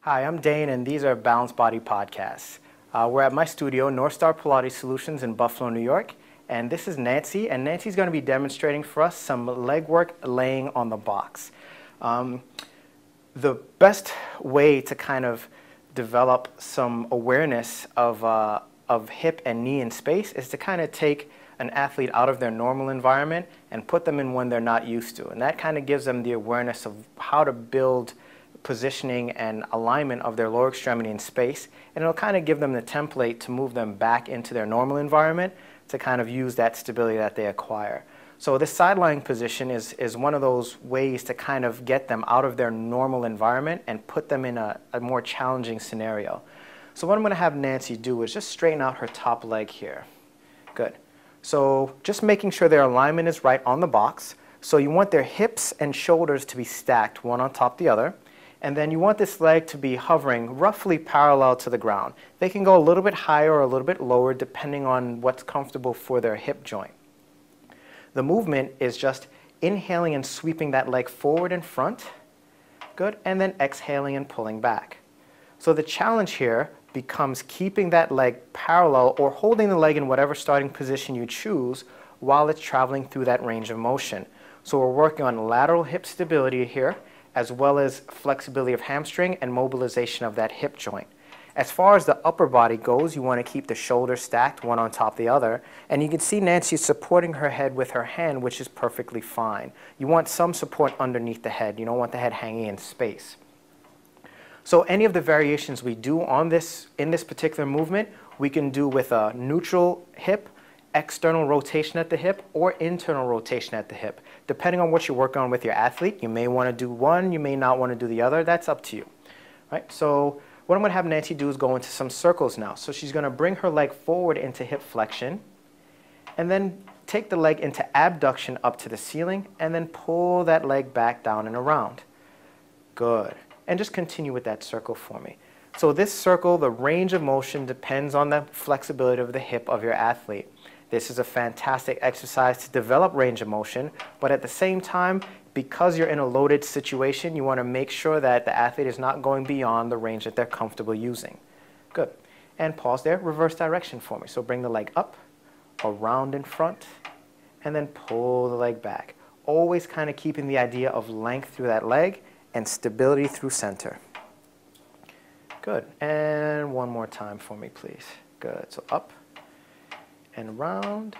Hi, I'm Dane, and these are Balanced Body Podcasts. We're at my studio, North Star Pilates Solutions in Buffalo, New York, and this is Nancy, and Nancy's going to be demonstrating for us some leg work laying on the box. The best way to kind of develop some awareness of hip and knee in space is to kind of take an athlete out of their normal environment and put them in one they're not used to, and that kind of gives them the awareness of how to build positioning and alignment of their lower extremity in space, and it'll kind of give them the template to move them back into their normal environment to kind of use that stability that they acquire. So this side lying position is one of those ways to kind of get them out of their normal environment and put them in a more challenging scenario. So what I'm going to have Nancy do is just straighten out her top leg here. Good. So just making sure their alignment is right on the box. So you want their hips and shoulders to be stacked one on top of the other. And then you want this leg to be hovering roughly parallel to the ground. They can go a little bit higher or a little bit lower depending on what's comfortable for their hip joint. The movement is just inhaling and sweeping that leg forward and front. Good. And then exhaling and pulling back. So the challenge here becomes keeping that leg parallel or holding the leg in whatever starting position you choose while it's traveling through that range of motion. So we're working on lateral hip stability here, as well as flexibility of hamstring and mobilization of that hip joint. As far as the upper body goes, you want to keep the shoulders stacked one on top of the other, and you can see Nancy supporting her head with her hand, which is perfectly fine. You want some support underneath the head. You don't want the head hanging in space. So any of the variations we do on in this particular movement, we can do with a neutral hip, external rotation at the hip, or internal rotation at the hip. Depending on what you're working on with your athlete, you may want to do one, you may not want to do the other. That's up to you. Right? So what I'm going to have Nancy do is go into some circles now. So she's going to bring her leg forward into hip flexion, and then take the leg into abduction up to the ceiling, and then pull that leg back down and around. Good. And just continue with that circle for me. So this circle, the range of motion depends on the flexibility of the hip of your athlete. This is a fantastic exercise to develop range of motion, but at the same time, because you're in a loaded situation, you want to make sure that the athlete is not going beyond the range that they're comfortable using. Good. And pause there, reverse direction for me. So bring the leg up, around in front, and then pull the leg back. Always kind of keeping the idea of length through that leg and stability through center. Good. And one more time for me, please. Good. So up and around,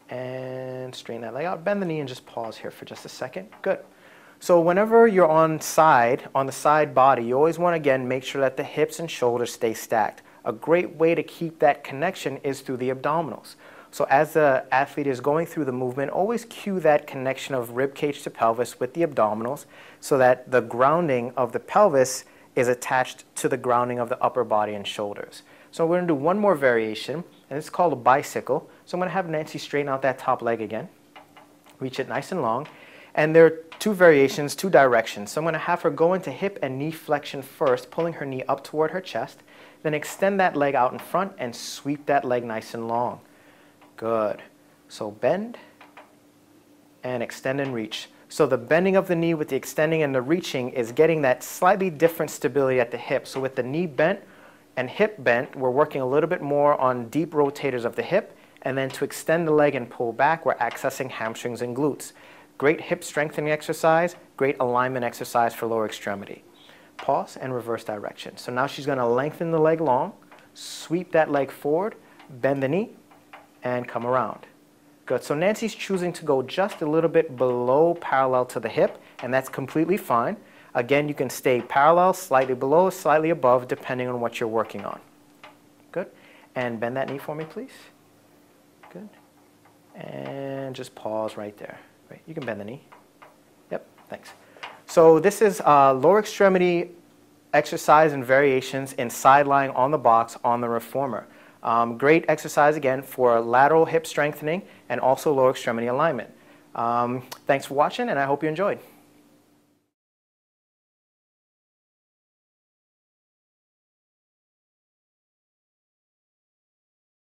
and straighten that leg out. Bend the knee and just pause here for just a second. Good. So whenever you're on the side body, you always want to, again, make sure that the hips and shoulders stay stacked. A great way to keep that connection is through the abdominals. So as the athlete is going through the movement, always cue that connection of rib cage to pelvis with the abdominals so that the grounding of the pelvis is attached to the grounding of the upper body and shoulders. So we're going to do one more variation, and it's called a bicycle. So I'm going to have Nancy straighten out that top leg again. Reach it nice and long. And there are two variations, two directions. So I'm going to have her go into hip and knee flexion first, pulling her knee up toward her chest. Then extend that leg out in front and sweep that leg nice and long. Good. So bend and extend and reach. So the bending of the knee with the extending and the reaching is getting that slightly different stability at the hip. So with the knee bent and hip bent, we're working a little bit more on deep rotators of the hip, and then to extend the leg and pull back, we're accessing hamstrings and glutes. Great hip strengthening exercise, great alignment exercise for lower extremity. Pause and reverse direction. So now she's going to lengthen the leg long, sweep that leg forward, bend the knee, and come around. Good. So Nancy's choosing to go just a little bit below parallel to the hip, and that's completely fine. Again, you can stay parallel, slightly below, slightly above, depending on what you're working on. Good. And bend that knee for me, please. Good. And just pause right there. Right. You can bend the knee. Yep. Thanks. So this is lower extremity exercise and variations in side lying on the box on the reformer. Great exercise, again, for lateral hip strengthening and also lower extremity alignment. Thanks for watching, and I hope you enjoyed.